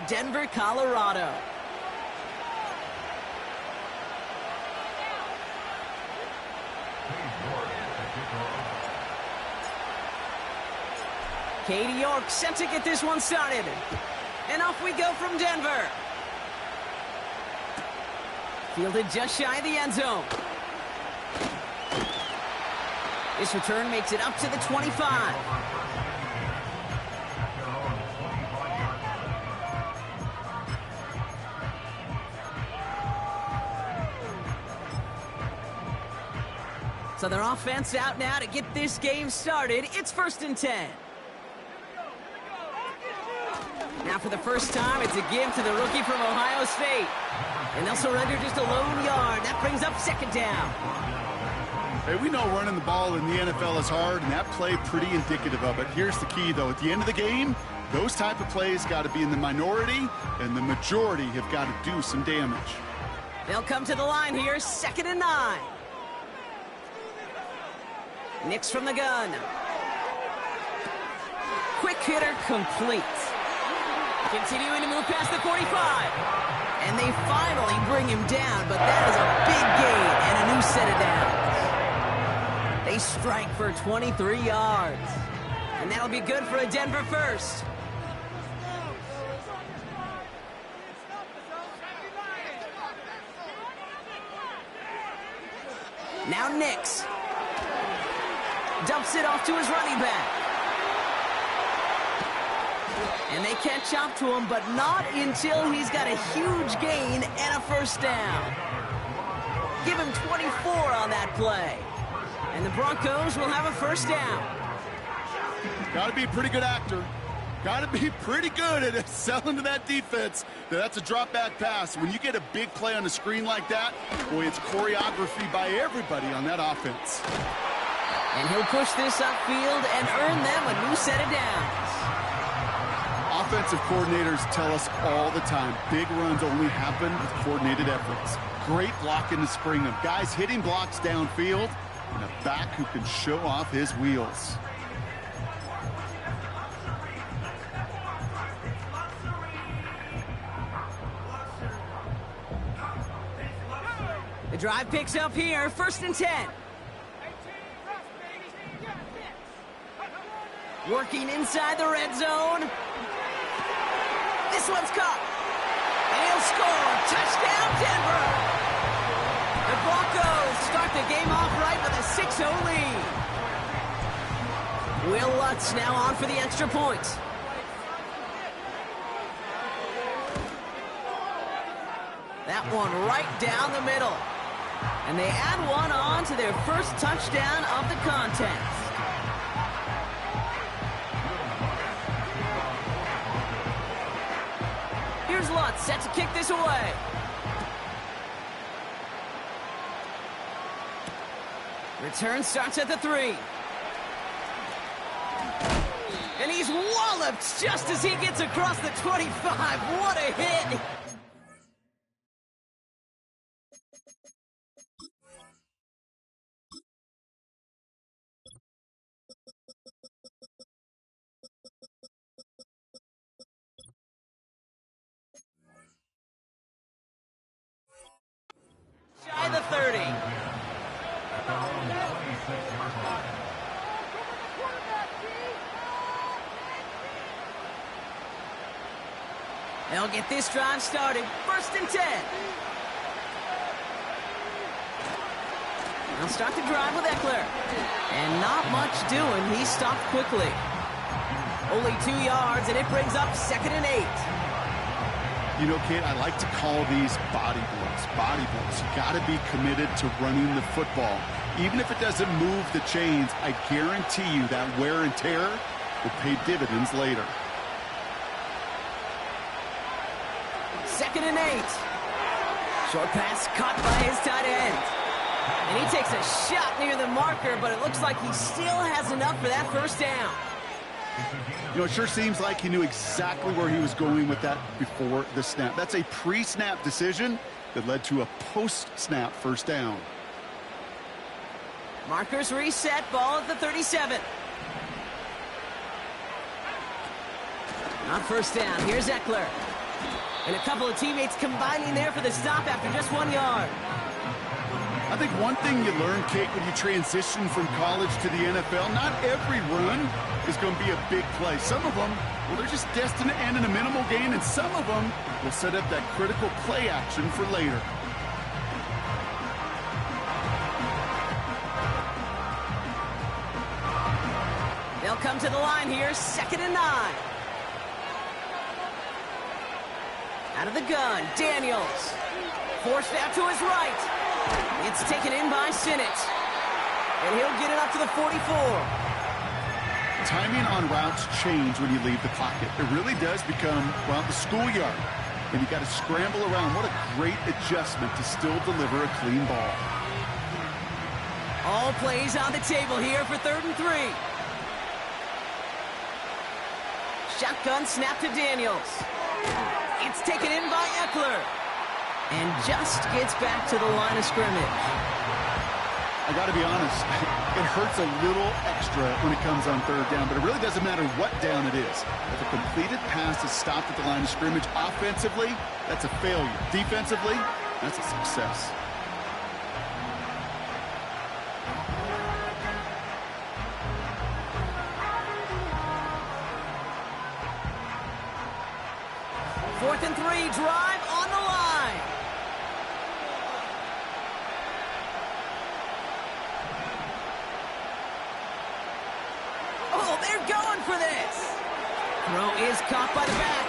Denver, Colorado. Katie York set to get this one started. And off we go from Denver. Fielded just shy of the end zone. This return makes it up to the 25. So their offense out now to get this game started. It's 1st and 10. Now for the first time, it's a give to the rookie from Ohio State. And they'll surrender just a lone yard. That brings up 2nd down. Hey, we know running the ball in the NFL is hard, and that play pretty indicative of it. Here's the key, though. At the end of the game, those type of plays got to be in the minority, and the majority have got to do some damage. They'll come to the line here, 2nd and 9. Nix from the gun. Quick hitter complete. Continuing to move past the 45. And they finally bring him down, but that is a big gain and a new set of downs. They strike for 23 yards. And that'll be good for a Denver first. Now Nix. Dumps it off to his running back. And they catch up to him, but not until he's got a huge gain and a 1st down. Give him 24 on that play. And the Broncos will have a 1st down. Got to be a pretty good actor. Got to be pretty good at selling to that defense. That's a drop-back pass. When you get a big play on the screen like that, boy, it's choreography by everybody on that offense. And he'll push this upfield and earn them a new set of downs. Offensive coordinators tell us all the time, big runs only happen with coordinated efforts. Great blocking to spring them. Guys hitting blocks downfield, and a back who can show off his wheels. The drive picks up here, 1st and 10. Working inside the red zone. This one's caught. And he'll score. Touchdown, Denver. The Broncos start the game off right with a 6-0 lead. Will Lutz now on for the extra point. That one right down the middle. And they add one on to their first touchdown of the contest. Here's Lutz, set to kick this away. Return starts at the 3. And he's walloped just as he gets across the 25. What a hit! Shy the 30. They'll get this drive started. 1st and 10. They'll start the drive with Eckler. And not much doing. He stopped quickly. Only 2 yards, and it brings up 2nd and 8. You know, Kate, I like to call these body blows. Body blows. You got to be committed to running the football. Even if it doesn't move the chains, I guarantee you that wear and tear will pay dividends later. 2nd and 8. Short pass caught by his tight end. And he takes a shot near the marker, but it looks like he still has enough for that 1st down. You know, it sure seems like he knew exactly where he was going with that before the snap. That's a pre-snap decision that led to a post-snap 1st down. Markers reset, ball at the 37. On 1st down, here's Eckler. And a couple of teammates combining there for the stop after just 1 yard. I think one thing you learn, Kate, when you transition from college to the NFL, not every run is going to be a big play. Some of them, well, they're just destined to end in a minimal gain, and some of them will set up that critical play action for later. They'll come to the line here, 2nd and 9. Out of the gun, Daniels. Forced out to his right. It's taken in by Sinnott. And he'll get it up to the 44. Timing on routes change when you leave the pocket. It really does become, well, the schoolyard. And you got to scramble around. What a great adjustment to still deliver a clean ball. All plays on the table here for 3rd and 3. Shotgun snap to Daniels. It's taken in by Eckler. And just gets back to the line of scrimmage. I got to be honest, it hurts a little extra when it comes on 3rd down, but it really doesn't matter what down it is. If a completed pass is stopped at the line of scrimmage, offensively, that's a failure. Defensively, that's a success. Fourth and 3, drive on the line. Oh, they're going for this. Throw is caught by the back.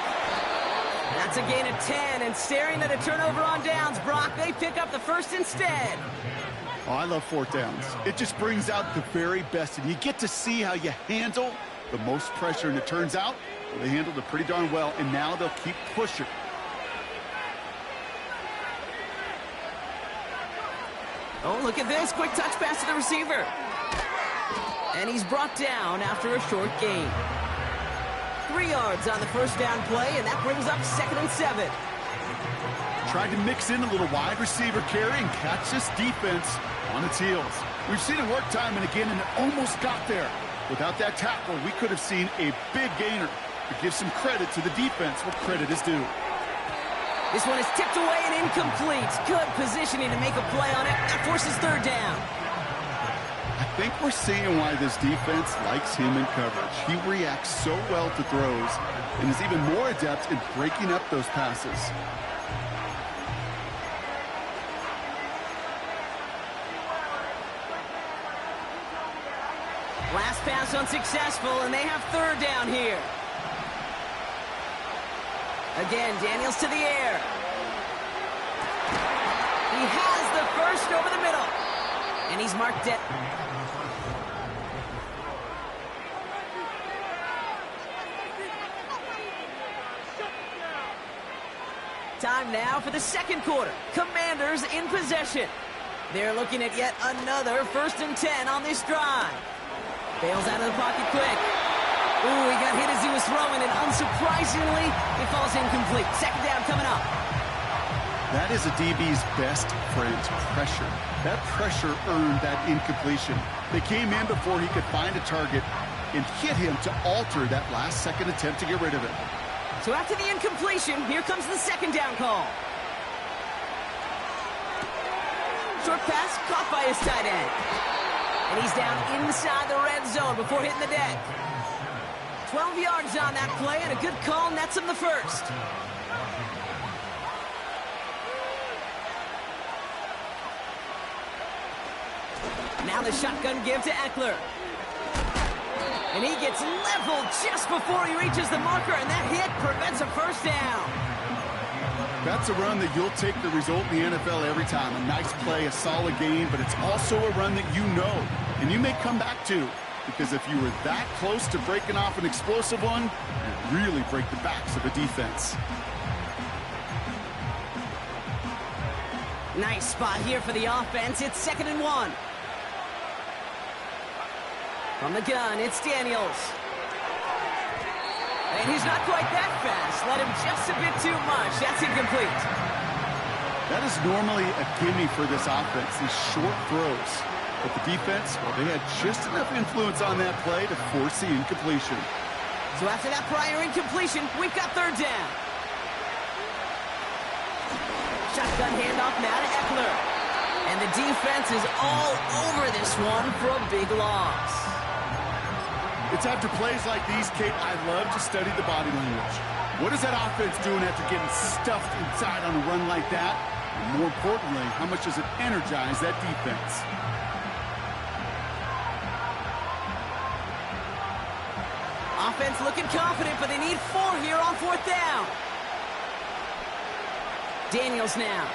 That's a gain of 10, and staring at a turnover on downs, Brock, they pick up the first instead. Oh, I love 4th downs. It just brings out the very best, and you get to see how you handle the most pressure, and it turns out they handled it pretty darn well, and now they'll keep pushing. Oh, look at this. Quick touch pass to the receiver. And he's brought down after a short gain. 3 yards on the first down play, and that brings up 2nd and 7. Tried to mix in a little wide receiver carry and catch this defense on its heels. We've seen it work time and again, and it almost got there. Without that tackle, we could have seen a big gainer. To give some credit to the defense where credit is due. This one is tipped away and incomplete. Good positioning to make a play on it. That forces 3rd down. I think we're seeing why this defense likes him in coverage. He reacts so well to throws and is even more adept in breaking up those passes. Last pass unsuccessful, and they have 3rd down here. Again, Daniels to the air. He has the first over the middle. And he's marked it. Time now for the 2nd quarter. Commanders in possession. They're looking at yet another 1st and 10 on this drive. Bails out of the pocket quick. Ooh, he got hit as he was throwing, and unsurprisingly, it falls incomplete. 2nd down coming up. That is a DB's best friend, pressure. That pressure earned that incompletion. They came in before he could find a target and hit him to alter that last-second attempt to get rid of it. So after the incompletion, here comes the 2nd down call. Short pass caught by his tight end. And he's down inside the red zone before hitting the deck. 12 yards on that play, and a good call nets him the first. Now the shotgun give to Eckler. And he gets leveled just before he reaches the marker, and that hit prevents a 1st down. That's a run that you'll take the result in the NFL every time. A nice play, a solid game, but it's also a run that you know, and you may come back to. Because if you were that close to breaking off an explosive one, you really break the backs of a defense. Nice spot here for the offense. It's 2nd and 1. From the gun, it's Daniels. And he's not quite that fast. Let him just a bit too much. That's incomplete. That is normally a gimme for this offense, these short throws. But the defense, well, they had just enough influence on that play to force the incompletion. So after that prior incompletion, we've got 3rd down. Shotgun handoff now to Eckler. And the defense is all over this one for a big loss. It's after plays like these, Kate, I love to study the body language. What is that offense doing after getting stuffed inside on a run like that? And more importantly, how much does it energize that defense? Offense looking confident, but they need 4 here on 4th down. Daniels now.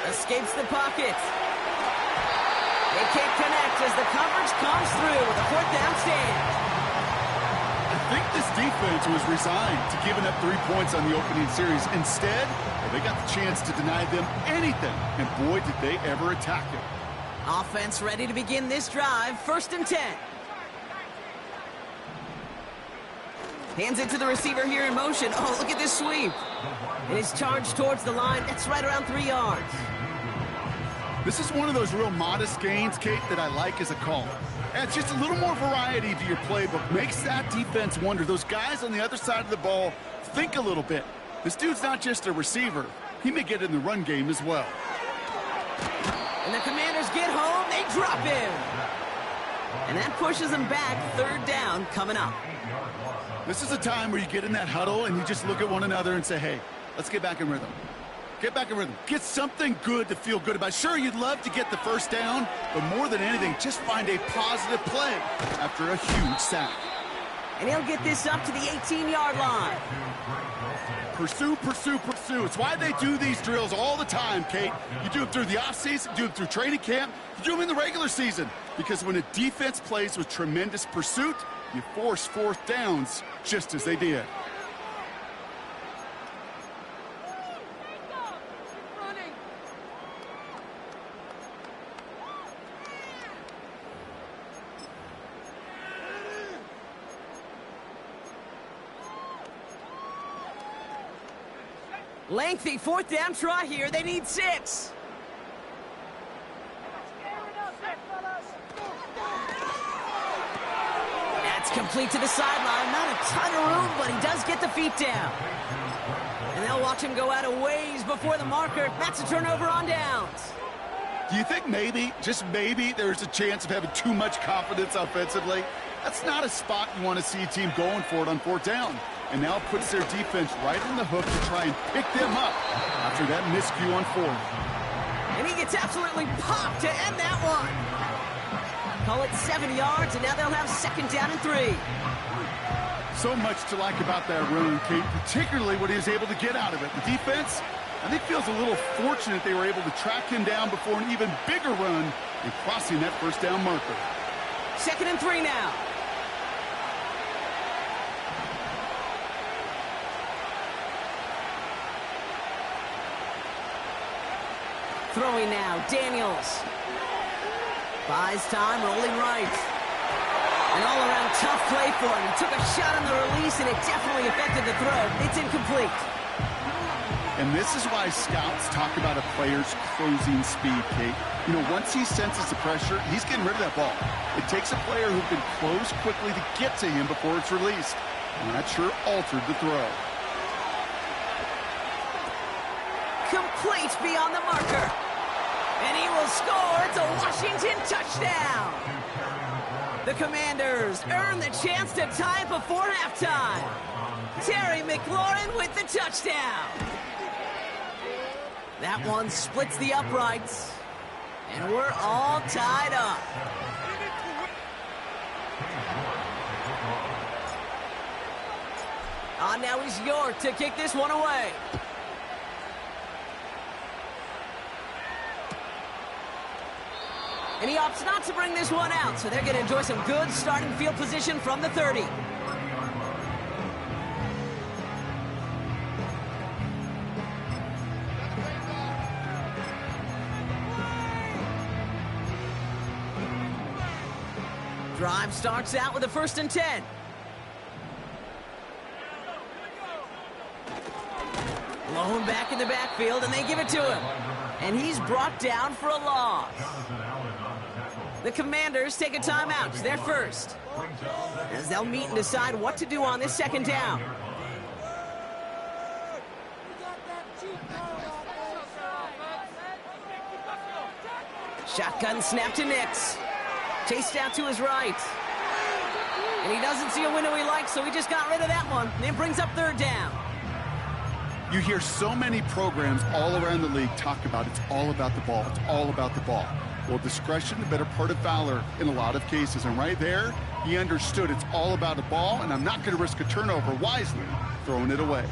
Escapes the pocket. They can't connect as the coverage comes through with a 4th down stand. I think this defense was resigned to giving up 3 points on the opening series. Instead, well, they got the chance to deny them anything, and boy, did they ever attack it. Offense ready to begin this drive, 1st and 10. Hands it to the receiver here in motion. Oh, look at this sweep. It is charged towards the line. That's right around 3 yards. This is one of those real modest gains, Kate, that I like as a call. Adds just a little more variety to your playbook. Makes that defense wonder. Those guys on the other side of the ball think a little bit. This dude's not just a receiver. He may get in the run game as well. And the Commanders get home. They drop him. And that pushes them back. 3rd down coming up. This is a time where you get in that huddle and you just look at one another and say, hey, let's get back in rhythm. Get back in rhythm. Get something good to feel good about. Sure, you'd love to get the 1st down, but more than anything, just find a positive play after a huge sack. And he'll get this up to the 18-yard line. Pursue, pursue, pursue. It's why they do these drills all the time, Kate. You do them through the offseason, you do them through training camp, you do them in the regular season. Because when a defense plays with tremendous pursuit, you force 4th downs just as they did. Lengthy 4th down try here. They need 6. That's complete to the sideline. Not a ton of room, but he does get the feet down. And they'll watch him go out a ways before the marker. That's a turnover on downs. Do you think maybe, just maybe, there's a chance of having too much confidence offensively? That's not a spot you want to see a team going for it on 4th down. And now puts their defense right on the hook to try and pick them up after that miscue on 4th. And he gets absolutely popped to end that one. Call it 7 yards, and now they'll have 2nd down and 3. So much to like about that run, Kate, particularly what he was able to get out of it. The defense, I think, feels a little fortunate they were able to track him down before an even bigger run and crossing that 1st down marker. 2nd and 3 now. Throwing now, Daniels. Buys time, rolling right. An all-around tough play for him. He took a shot on the release, and it definitely affected the throw. It's incomplete. And this is why scouts talk about a player's closing speed, Kate. You know, once he senses the pressure, he's getting rid of that ball. It takes a player who can close quickly to get to him before it's released. And that sure altered the throw. Complete beyond the marker. And he will score. It's a Washington touchdown. The Commanders earn the chance to tie it before halftime. Terry McLaurin with the touchdown. That one splits the uprights. And we're all tied up. Now he's York to kick this one away. And he opts not to bring this one out, so they're going to enjoy some good starting field position from the 30. Drive starts out with a 1st and 10. Blown back in the backfield, and they give it to him. And he's brought down for a loss. The Commanders take a timeout. It's their first. As they'll meet and decide what to do on this 2nd down. Shotgun snap to Nix. Chased out to his right. And he doesn't see a window he likes, so he just got rid of that one. And it brings up third down. You hear so many programs all around the league talk about it's all about the ball. It's all about the ball. Well, discretion, the better part of valor in a lot of cases. And right there, he understood it's all about the ball, and I'm not going to risk a turnover, wisely throwing it away.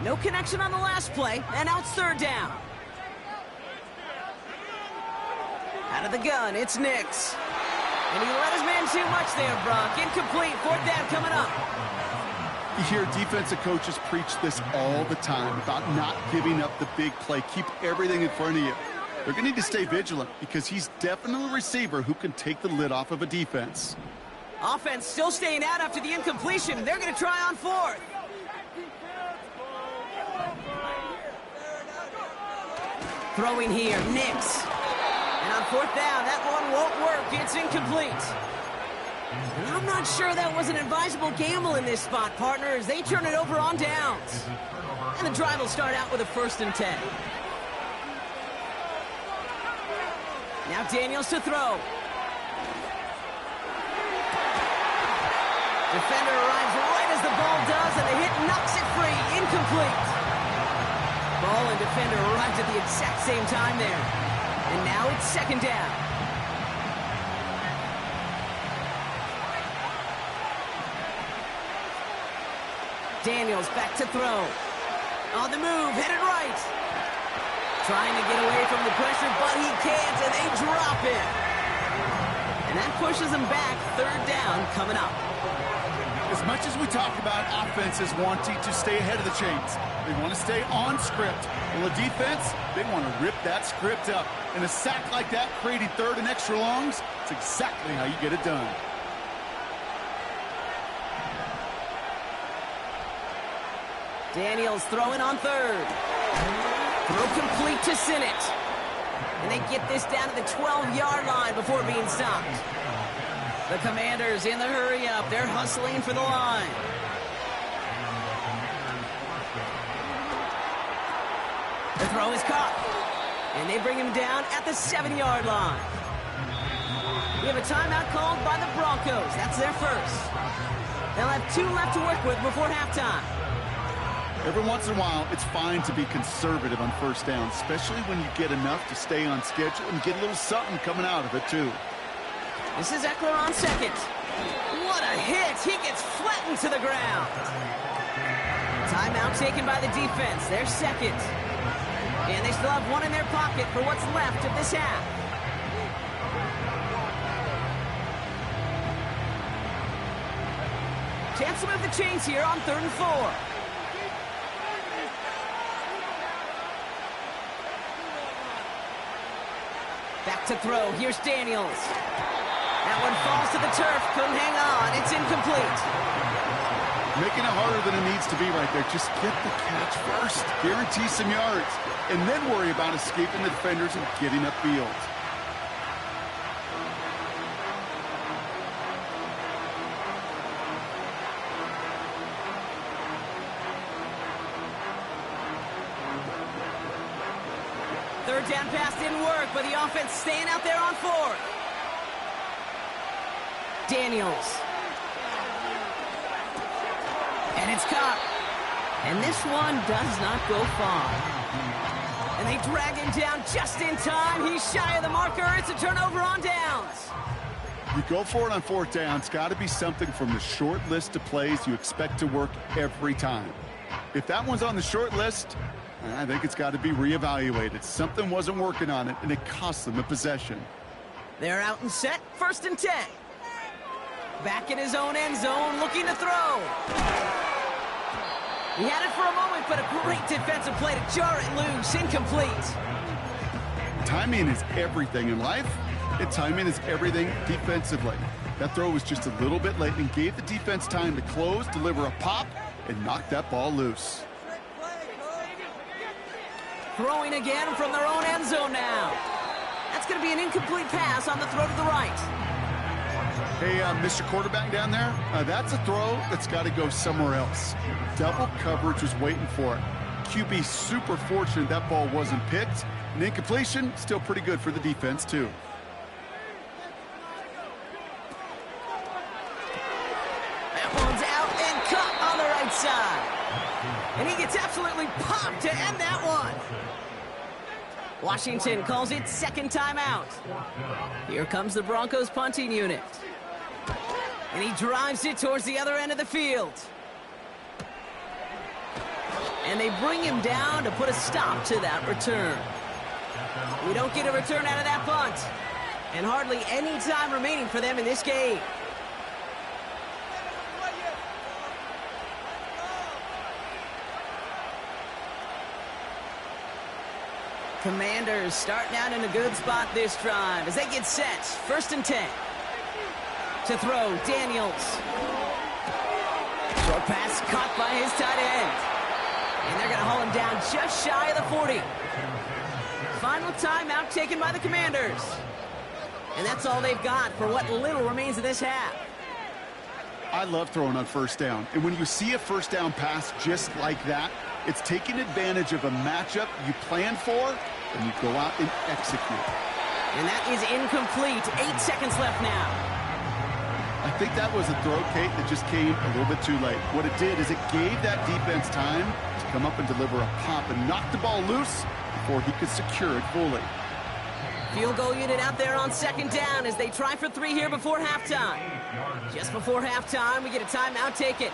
No connection on the last play, and now it's third down. Out of the gun, it's Nix. And he let his man too much there, Brock. Incomplete, fourth down coming up. You hear defensive coaches preach this all the time about not giving up the big play. Keep everything in front of you. They're going to need to stay vigilant because he's definitely a receiver who can take the lid off of a defense. Offense still staying out after the incompletion. They're going to try on fourth. Throwing here, Nix. And on fourth down, that one won't work. It's incomplete. And I'm not sure that was an advisable gamble in this spot, partners. They turn it over on downs. And the drive will start out with a 1st and 10. Now Daniels to throw. Defender arrives right as the ball does, and the hit knocks it free. Incomplete. Ball and defender arrived at the exact same time there. And now it's second down. Daniels back to throw. On the move, headed right. Trying to get away from the pressure, but he can't, and they drop it. And that pushes them back. Third down coming up. As much as we talk about offenses wanting to stay ahead of the chains, they want to stay on script. Well, the defense, they want to rip that script up. And a sack like that, creating third and extra longs, it's exactly how you get it done. Daniels throwing on third. Throw complete to Sinnott. And they get this down to the 12-yard line before being stopped. The Commanders in the hurry-up. They're hustling for the line. The throw is caught. And they bring him down at the 7-yard line. We have a timeout called by the Broncos. That's their first. They'll have 2 left to work with before halftime. Every once in a while, it's fine to be conservative on first down, especially when you get enough to stay on schedule and get a little something coming out of it, too. This is Ekeler on second. What a hit! He gets flattened to the ground. Timeout taken by the defense. They're second. And they still have 1 in their pocket for what's left of this half. Chance to move the chains here on 3rd and 4. Back to throw. Here's Daniels. That one falls to the turf. Couldn't hang on. It's incomplete. Making it harder than it needs to be right there. Just get the catch first. Guarantee some yards. And then worry about escaping the defenders and getting upfield. Third down pass didn't work, but the offense staying out there on 4th. Daniels. And it's caught. And this one does not go far. And they drag him down just in time. He's shy of the marker. It's a turnover on downs. You go for it on 4th down. It's got to be something from the short list of plays you expect to work every time. If that one's on the short list, I think it's got to be reevaluated. Something wasn't working on it, and it cost them a possession. They're out and set. 1st and 10. Back in his own end zone, looking to throw. He had it for a moment, but a great defensive play to jar it loose. Incomplete. Timing is everything in life, and timing is everything defensively. That throw was just a little bit late and gave the defense time to close, deliver a pop, and knock that ball loose. Throwing again from their own end zone now. That's going to be an incomplete pass on the throw to the right. Hey, Mr. Quarterback down there, that's a throw that's got to go somewhere else. Double coverage was waiting for it. QB super fortunate that ball wasn't picked. An incompletion, still pretty good for the defense, too. That one's out and caught on the right side. And he gets absolutely popped to end that one. Washington calls it second timeout. Here comes the Broncos punting unit. And he drives it towards the other end of the field. And they bring him down to put a stop to that return. We don't get a return out of that punt. And hardly any time remaining for them in this game. Commanders starting out in a good spot this drive as they get set. 1st and 10. To throw, Daniels. Short pass caught by his tight end. And they're going to haul him down just shy of the 40. Final timeout taken by the Commanders. And that's all they've got for what little remains of this half. I love throwing on 1st down. And when you see a 1st down pass just like that, it's taking advantage of a matchup you planned for, and you go out and execute. And that is incomplete. 8 seconds left now. I think that was a throw, Kate, that just came a little bit too late. What it did is it gave that defense time to come up and deliver a pop and knock the ball loose before he could secure it fully. Field goal unit out there on 2nd down as they try for 3 here before halftime. Just before halftime, we get a timeout taken.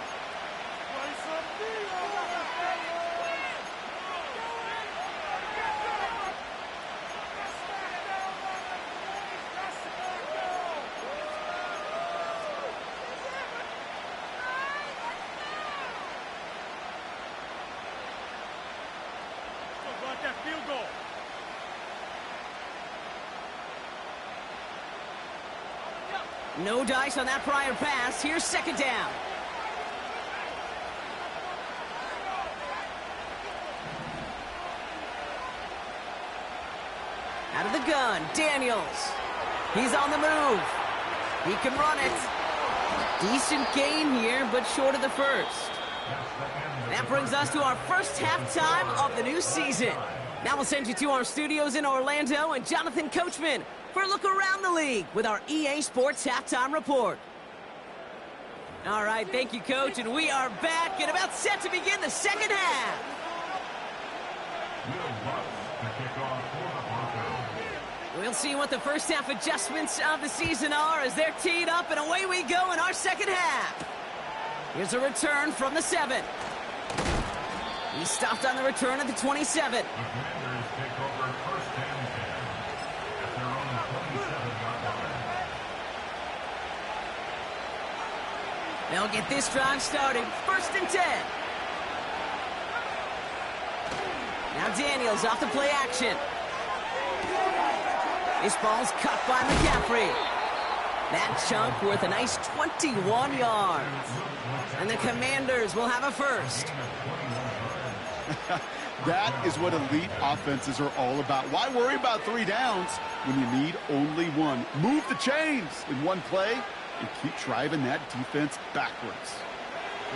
No dice on that prior pass. Here's 2nd down. Out of the gun, Daniels. He's on the move. He can run it. Decent gain here, but short of the first. That brings us to our first halftime of the new season. Now we'll send you to our studios in Orlando and Jonathan Coachman for a look around the league with our EA Sports Halftime Report. All right, thank you, Coach, and we are back and about set to begin the second half. We'll see what the first half adjustments of the season are as they're teed up, and away we go in our second half. Here's a return from the 7. He stopped on the return at the 27. They'll get this drive started. 1st and 10. Now Daniels off the play action. This ball's cut by McCaffrey. That chunk worth a nice 21 yards. And the Commanders will have a first. That is what elite offenses are all about. Why worry about 3 downs when you need only 1? Move the chains in one play and keep driving that defense backwards.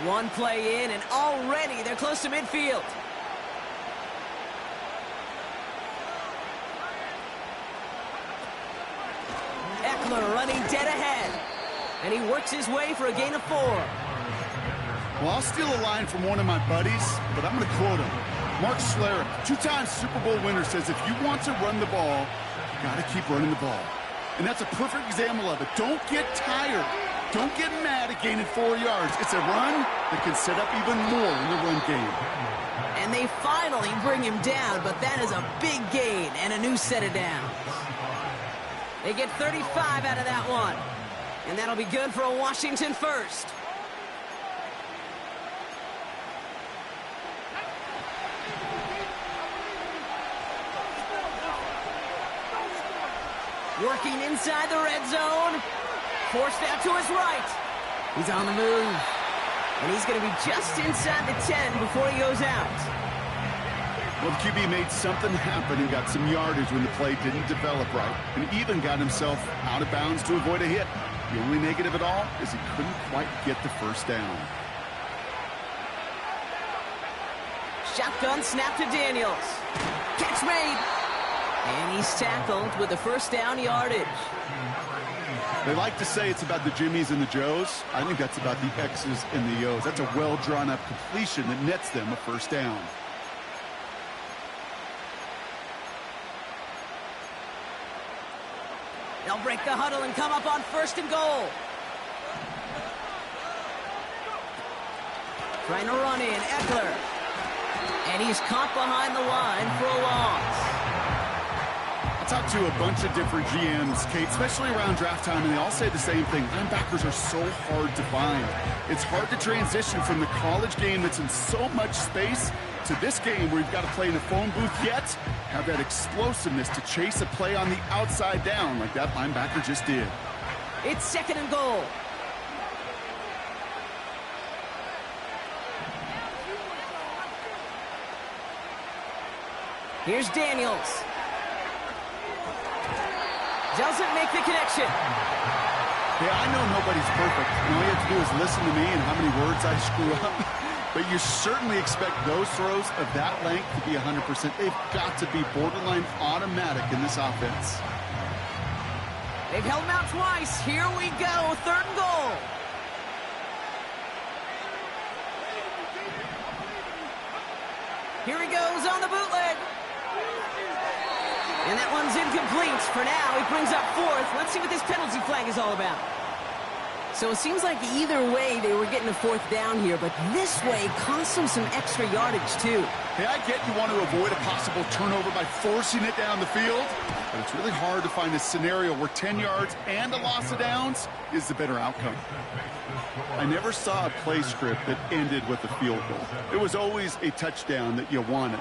1 play in, and already they're close to midfield. Eckler running dead ahead. And he works his way for a gain of 4. Well, I'll steal a line from one of my buddies, but I'm going to quote him. Mark Schlereth, 2-time Super Bowl winner, says if you want to run the ball, you got to keep running the ball. And that's a perfect example of it. Don't get tired. Don't get mad at gaining 4 yards. It's a run that can set up even more in the run game. And they finally bring him down, but that is a big gain and a new set of downs. They get 35 out of that one. And that'll be good for a Washington first. Working inside the red zone. Forced out to his right. He's on the move. And he's going to be just inside the 10 before he goes out. Well, the QB made something happen and got some yardage when the play didn't develop right. And even got himself out of bounds to avoid a hit. The only negative at all is he couldn't quite get the first down. Shotgun snap to Daniels. Catch made. And he's tackled with the first down yardage. They like to say it's about the Jimmies and the Joes. I think that's about the X's and the O's. That's a well-drawn-up completion that nets them a first down. They'll break the huddle and come up on 1st and goal. Trying to run in, Eckler. And he's caught behind the line for a loss. I talked to a bunch of different GMs, Kate, especially around draft time, and they all say the same thing. Linebackers are so hard to find. It's hard to transition from the college game that's in so much space to this game where you've got to play in a phone booth, yet have that explosiveness to chase a play on the outside down like that linebacker just did. It's 2nd and goal. Here's Daniels. Doesn't make the connection. Yeah, I know nobody's perfect. And all you have to do is listen to me and how many words I screw up. But you certainly expect those throws of that length to be 100%. They've got to be borderline automatic in this offense. They've held him out twice. Here we go. 3rd and goal. Here he goes on the bootleg. And that one's incomplete. For now, he brings up 4th. Let's see what this penalty flag is all about. So it seems like either way they were getting a 4th down here, but this way cost them some extra yardage too. Hey, I get you want to avoid a possible turnover by forcing it down the field, but it's really hard to find a scenario where 10 yards and a loss of downs is the better outcome. I never saw a play script that ended with a field goal. It was always a touchdown that you wanted.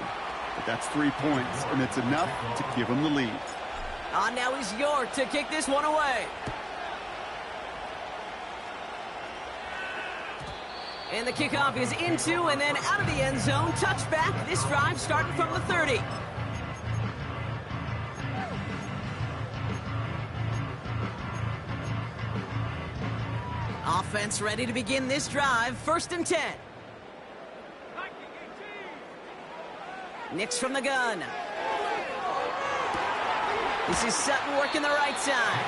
But that's 3 points, and it's enough to give him the lead. Now he's York to kick this one away. And the kickoff is into and then out of the end zone. Touchback. This drive starting from the 30. Offense ready to begin this drive. 1st and 10. Nix from the gun. This is Sutton working the right side.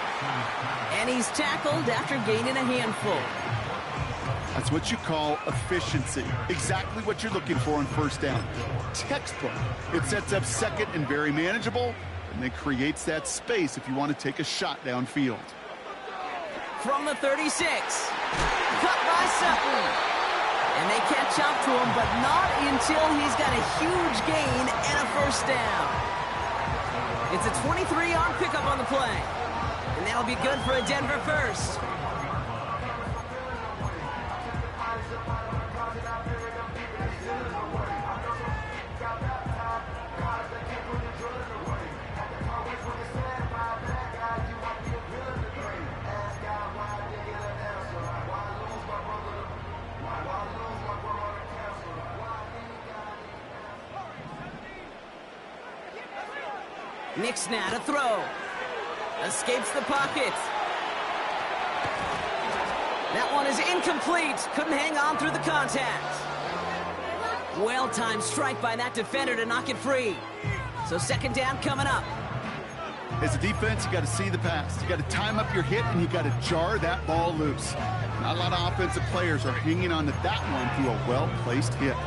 And he's tackled after gaining a handful. That's what you call efficiency. Exactly what you're looking for on 1st down. Textbook. It sets up 2nd and very manageable, and then creates that space if you want to take a shot downfield. From the 36. Cut by Sutton. And they catch up to him, but not until he's got a huge gain and a 1st down. It's a 23-yard pickup on the play. And that'll be good for a Denver 1st. Nix now to throw. Escapes the pocket. That one is incomplete. Couldn't hang on through the contact. Well-timed strike by that defender to knock it free. So 2nd down coming up. As a defense, you got to see the pass. You got to time up your hit, and you got to jar that ball loose. Not a lot of offensive players are hanging on to that one through a well-placed hit.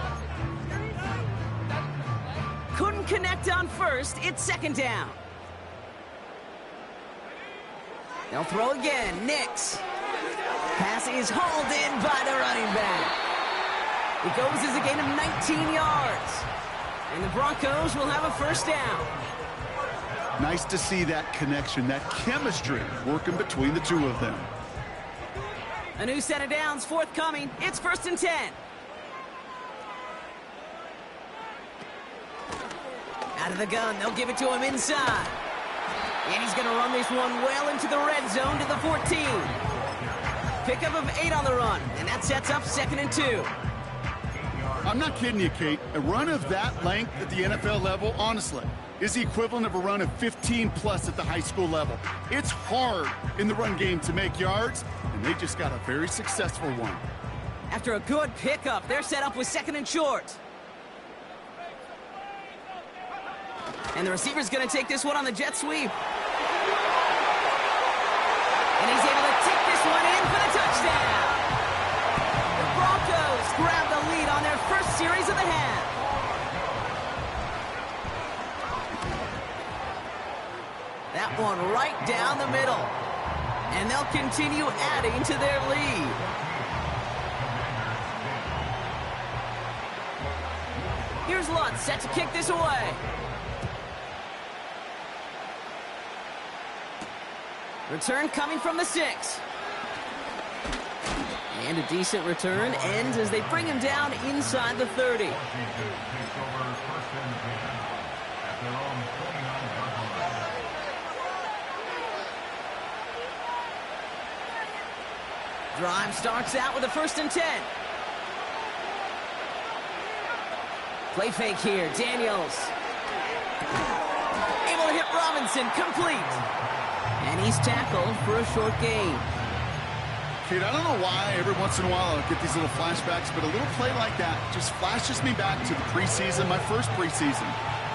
Couldn't connect on 1st. It's 2nd down. They'll throw again. Nix. Pass is hauled in by the running back. It goes as a gain of 19 yards. And the Broncos will have a 1st down. Nice to see that connection, that chemistry working between the two of them. A new set of downs forthcoming. It's 1st and 10. Out of the gun, they'll give it to him inside. And he's going to run this one well into the red zone to the 14. Pickup of 8 on the run, and that sets up 2nd and 2. I'm not kidding you, Kate. A run of that length at the NFL level, honestly, is the equivalent of a run of 15-plus at the high school level. It's hard in the run game to make yards, and they just got a very successful one. After a good pickup, they're set up with 2nd and short. And the receiver's going to take this one on the jet sweep. And he's able to tick this one in for the touchdown. The Broncos grab the lead on their first series of the half. That one right down the middle. And they'll continue adding to their lead. Here's Lutz set to kick this away. Return coming from the 6. And a decent return ends as they bring him down inside the 30. Drive starts out with a 1st and 10. Play fake here, Daniels. Able to hit Robinson, complete. And he's tackled for a short gain. Kate, I don't know why every once in a while I'll get these little flashbacks, but a little play like that just flashes me back to the preseason, my first preseason.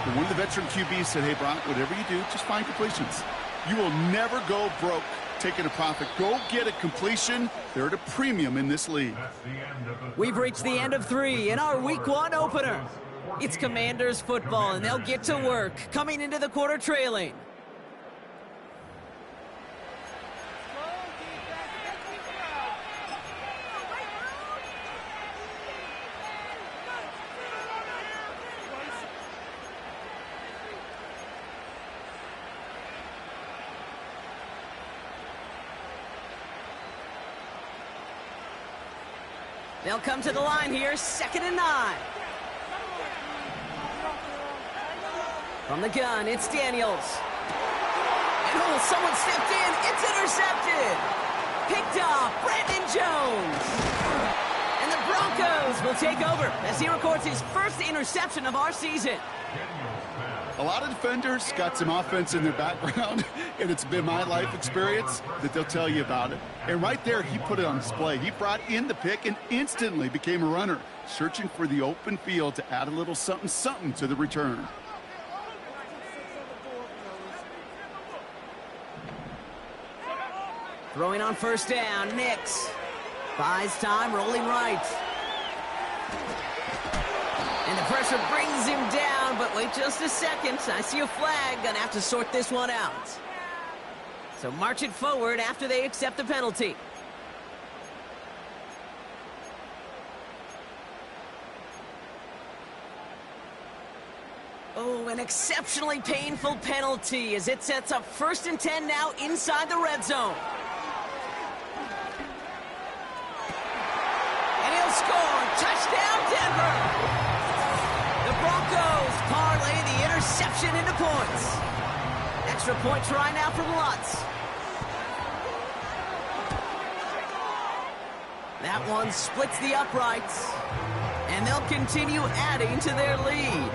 And one of the veteran QBs said, hey, Brock, whatever you do, just find completions. You will never go broke taking a profit. Go get a completion. They're at a premium in this league. We've reached the end of 3 in our Week 1 opener. It's Commanders football, and they'll get to work, coming into the quarter trailing. They'll come to the line here, 2nd and 9. From the gun, it's Daniels. And someone stepped in. It's intercepted. Picked off Brandon Jones. And the Broncos will take over as he records his first interception of our season. A lot of defenders got some offense in their background, and it's been my life experience that they'll tell you about it. And right there, he put it on display. He brought in the pick and instantly became a runner, searching for the open field to add a little something-something to the return. Throwing on 1st down, Nix. Buys time, rolling right. And the pressure brings him down, but wait just a second. I see a flag. Gonna have to sort this one out. So march it forward after they accept the penalty. Oh, an exceptionally painful penalty as it sets up 1st and 10 now inside the red zone. And he'll score. Touchdown, Denver. The Broncos parlay the interception into points. Extra point try now from Lutz. That one splits the uprights. And they'll continue adding to their lead.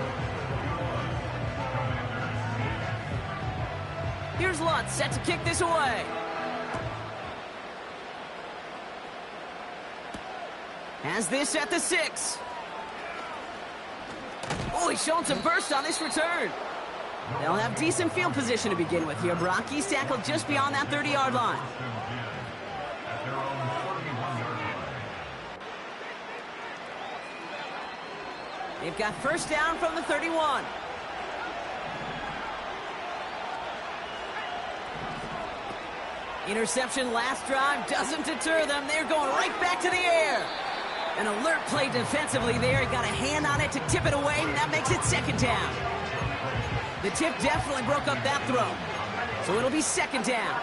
Here's Lutz set to kick this away. Has this at the 6. Oh, he's showing some burst on this return. They'll have decent field position to begin with here, Brock. He's tackled just beyond that 30-yard line. They've got 1st down from the 31. Interception last drive doesn't deter them. They're going right back to the air. An alert play defensively there. He got a hand on it to tip it away, and that makes it 2nd down. The tip definitely broke up that throw. So it'll be 2nd down.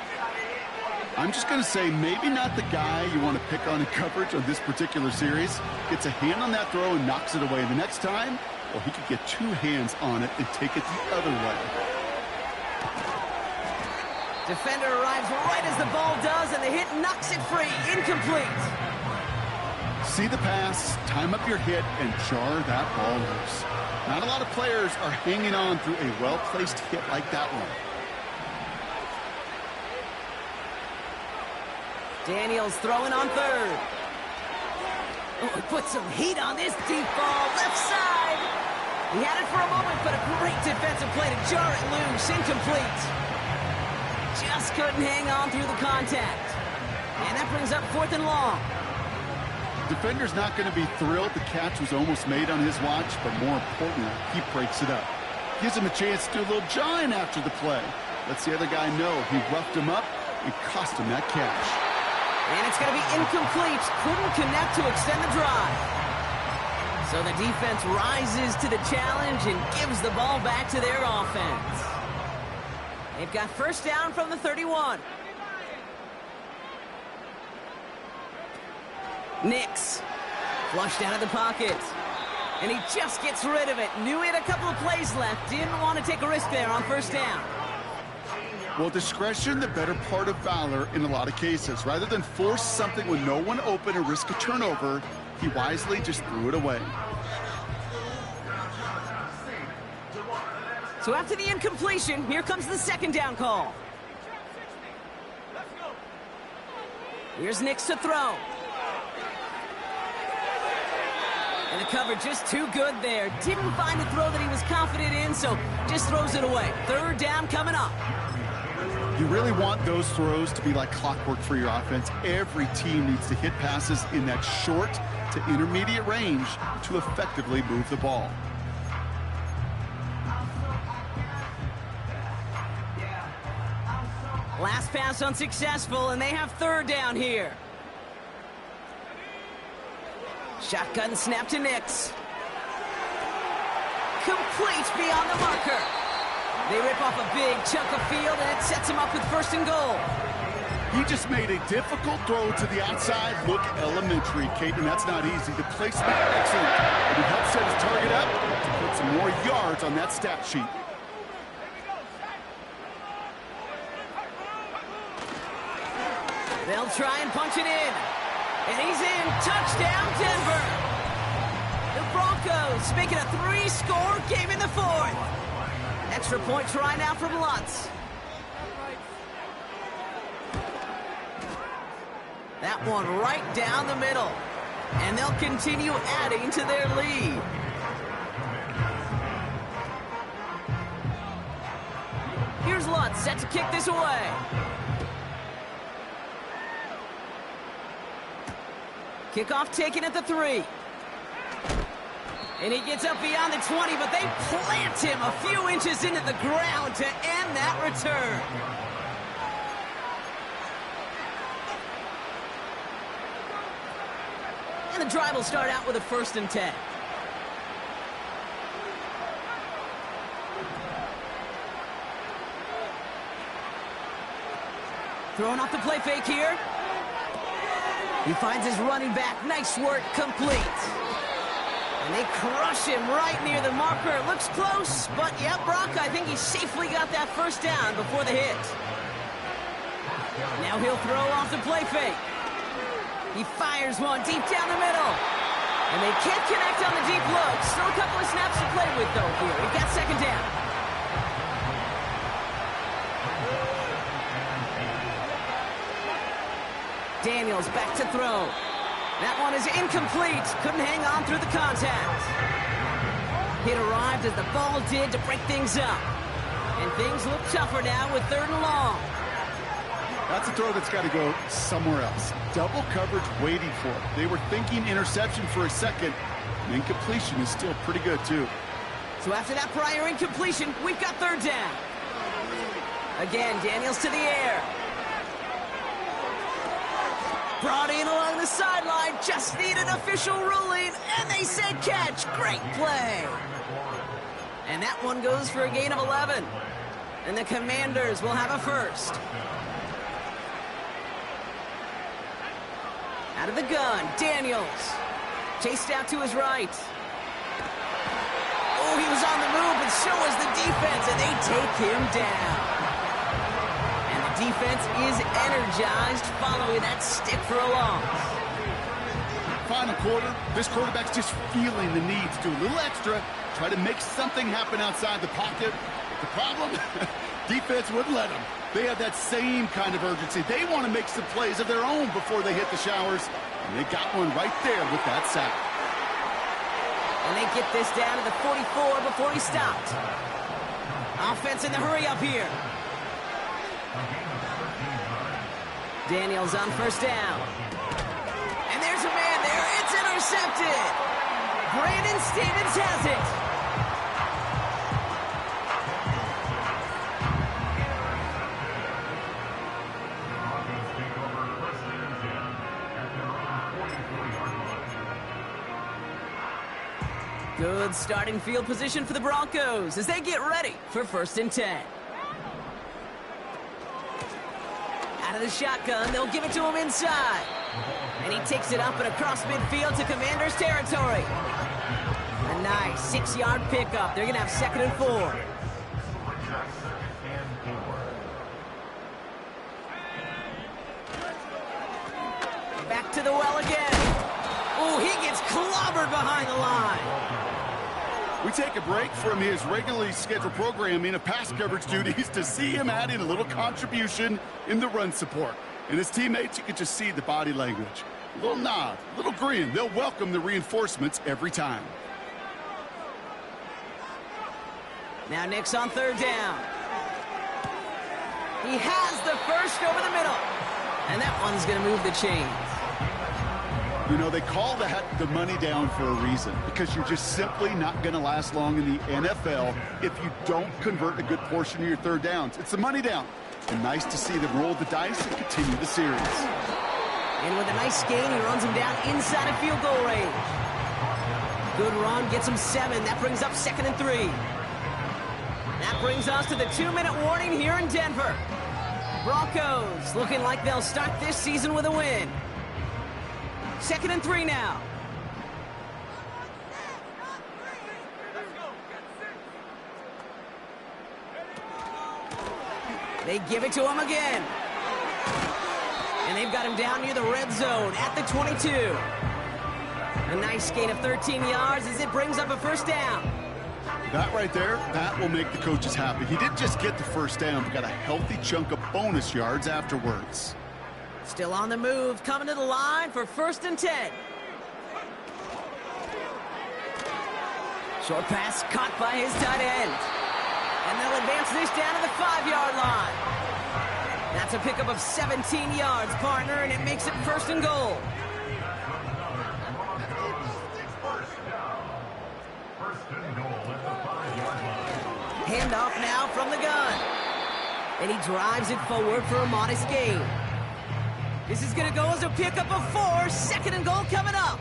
I'm just going to say maybe not the guy you want to pick on in coverage on this particular series. Gets a hand on that throw and knocks it away. The next time, well, he could get 2 hands on it and take it the other way. Defender arrives right as the ball does, and the hit knocks it free. Incomplete. See the pass, time up your hit, and jar that ball loose. Not a lot of players are hanging on through a well-placed hit like that one. Daniels throwing on 3rd. Oh, he put some heat on this deep ball. Left side. He had it for a moment, but a great defensive play to jar it loose. Incomplete. Just couldn't hang on through the contact. And that brings up 4th and long. Defender's not going to be thrilled the catch was almost made on his watch, but more importantly, he breaks it up. Gives him a chance to do a little jawing after the play. Lets the other guy know he roughed him up and cost him that catch. And it's going to be incomplete. Couldn't connect to extend the drive. So the defense rises to the challenge and gives the ball back to their offense. They've got first down from the 31. Nix flushed out of the pocket. And he just gets rid of it. Knew he had a couple of plays left. Didn't want to take a risk there on first down. Well, discretion, the better part of valor in a lot of cases. Rather than force something with no one open and risk a turnover, he wisely just threw it away. So after the incompletion, here comes the second down call. Here's Nix to throw. And the cover just too good there. Didn't find a throw that he was confident in, so just throws it away. Third down coming up. You really want those throws to be like clockwork for your offense. Every team needs to hit passes in that short to intermediate range to effectively move the ball. Last pass unsuccessful, and they have third down here. Shotgun snap to Nix. Complete beyond the marker. They rip off a big chunk of field, and it sets him up with first and goal. He just made a difficult throw to the outside. Look elementary, Kate, and that's not easy. The placement, excellent. And it helps set his target up to put some more yards on that stat sheet. They'll try and punch it in. And he's in. Touchdown, Denver. The Broncos make it a 3-score game in the 4th. Extra point try now from Lutz. That one right down the middle. And they'll continue adding to their lead. Here's Lutz set to kick this away. Kickoff taken at the 3. And he gets up beyond the 20, but they plant him a few inches into the ground to end that return. And the drive will start out with a 1st and 10. Throwing off the play fake here. He finds his running back. Nice work, complete. And they crush him right near the marker. It looks close, but yeah, Brock, I think he safely got that first down before the hit. Now he'll throw off the play fake. He fires one deep down the middle. And they can't connect on the deep look. Still a couple of snaps to play with, though, here. We've got second down. Daniels back to throw. That one is incomplete. Couldn't hang on through the contact. It arrived as the ball did to break things up. And things look tougher now with 3rd and long. That's a throw that's got to go somewhere else. Double coverage waiting for it. They were thinking interception for a second. And incompletion is still pretty good, too. So after that prior incompletion, we've got 3rd down. Again, Daniels to the air. Brought in along the sideline, just need an official ruling, and they said catch. Great play. And that one goes for a gain of 11. And the Commanders will have a first. Out of the gun, Daniels. Chased out to his right. Oh, he was on the move, but so was the defense, and they take him down. Defense is energized following that stick for a loss. Final quarter, this quarterback's just feeling the need to do a little extra, try to make something happen outside the pocket. The problem, defense wouldn't let them. They have that same kind of urgency. They want to make some plays of their own before they hit the showers, and they got one right there with that sack. And they get this down to the 44 before he stopped. Offense in the hurry up here. Daniels on first down. And there's a man there. It's intercepted. Brandon Stevens has it. Good starting field position for the Broncos as they get ready for 1st and 10. Out of the shotgun, they'll give it to him inside. And he takes it up and across midfield to Commanders territory. A nice 6-yard pickup. They're going to have 2nd and 4. Back to the well again. Oh, he gets clobbered behind the line. We take a break from his regularly scheduled programming of pass coverage duties to see him add in a little contribution in the run support. And his teammates, you can just see the body language. A little nod, a little grin. They'll welcome the reinforcements every time. Now Nick's on 3rd down. He has the first over the middle. And that one's going to move the chains. You know, they call that the money down for a reason, because you're just simply not going to last long in the NFL if you don't convert a good portion of your 3rd downs. It's the money down. And nice to see them roll the dice and continue the series. And with a nice gain, he runs him down inside of field goal range. Good run, gets him 7. That brings up 2nd and 3. That brings us to the 2-minute warning here in Denver. Broncos looking like they'll start this season with a win. 2nd and 3 now. They give it to him again. And they've got him down near the red zone at the 22. A nice gain of 13 yards as it brings up a 1st down. That right there, that will make the coaches happy. He didn't just get the 1st down, but got a healthy chunk of bonus yards afterwards. Still on the move, coming to the line for 1st and 10. Short pass caught by his tight end. And they'll advance this down to the 5-yard line. That's a pickup of 17 yards, partner, and it makes it 1st and goal. Handoff now from the gun. And he drives it forward for a modest gain. This is going to go as a pickup of 4. 2nd and goal coming up.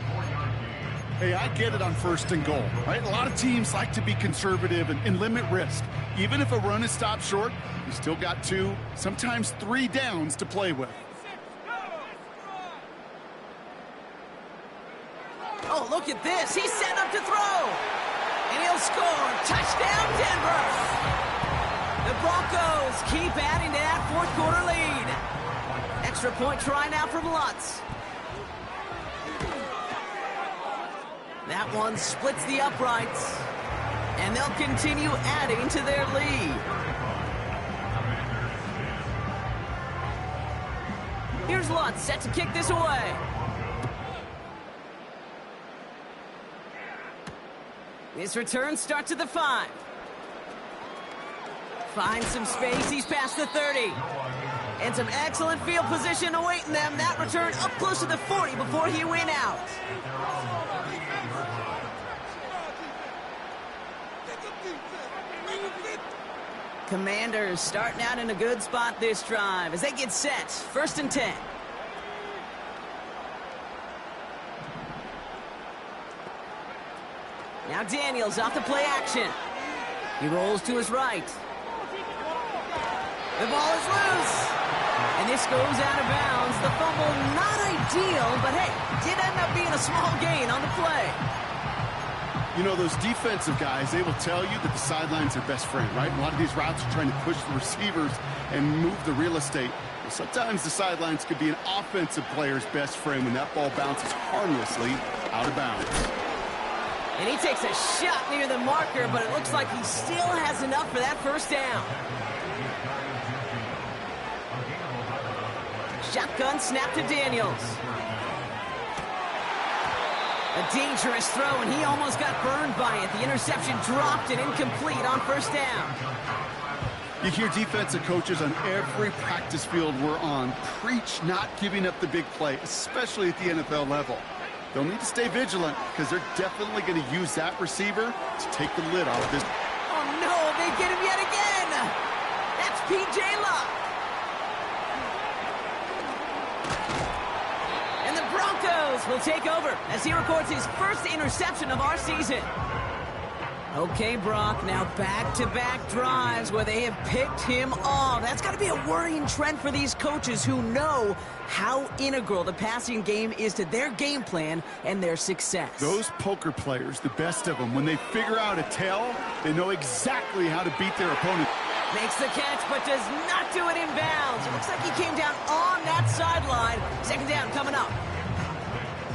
Hey, I get it on 1st and goal, right? A lot of teams like to be conservative and limit risk. Even if a run is stopped short, you still got 2, sometimes 3 downs to play with. Oh, look at this. He's set up to throw. And he'll score. Touchdown, Denver. The Broncos keep adding to that 4th quarter lead. Extra point try now from Lutz. That one splits the uprights. And they'll continue adding to their lead. Here's Lutz set to kick this away. This return starts at the 5. Finds some space. He's past the 30. And some excellent field position awaiting them. That return up close to the 40 before he went out. Commanders starting out in a good spot this drive as they get set. 1st and 10. Now Daniels off the play action. He rolls to his right. The ball is loose. And this goes out of bounds. The fumble not ideal, but hey, did end up being a small gain on the play. You know, those defensive guys, they will tell you that the sideline's their best friend, right? A lot of these routes are trying to push the receivers and move the real estate. Well, sometimes the sidelines could be an offensive player's best friend when that ball bounces harmlessly out of bounds. And he takes a shot near the marker, but it looks like he still has enough for that 1st down. Shotgun snap to Daniels. A dangerous throw, and he almost got burned by it. The interception dropped and incomplete on first down. You hear defensive coaches on every practice field we're on preach not giving up the big play, especially at the NFL level. They'll need to stay vigilant because they're definitely going to use that receiver to take the lid off this. Oh, no, they get him yet again. That's P.J. Luck. And the Broncos will take over as he records his first interception of our season. Okay, Brock, now back-to-back drives where they have picked him off. That's got to be a worrying trend for these coaches who know how integral the passing game is to their game plan and their success. Those poker players, the best of them, when they figure out a tell, they know exactly how to beat their opponent. Makes the catch, but does not do it in bounds. It looks like he came down on that sideline. Second down coming up.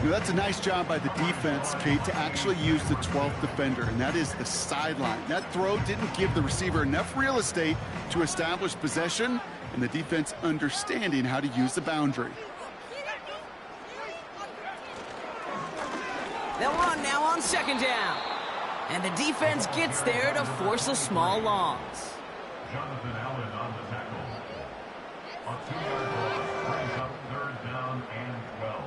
You know, that's a nice job by the defense, Kate, to actually use the 12th defender, and that is the sideline. That throw didn't give the receiver enough real estate to establish possession, and the defense understanding how to use the boundary. They'll run now on second down. And the defense gets there to force a small loss. Jonathan Allen on the tackle. On 2-yard loss, brings up third down and 12.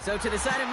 So to the side of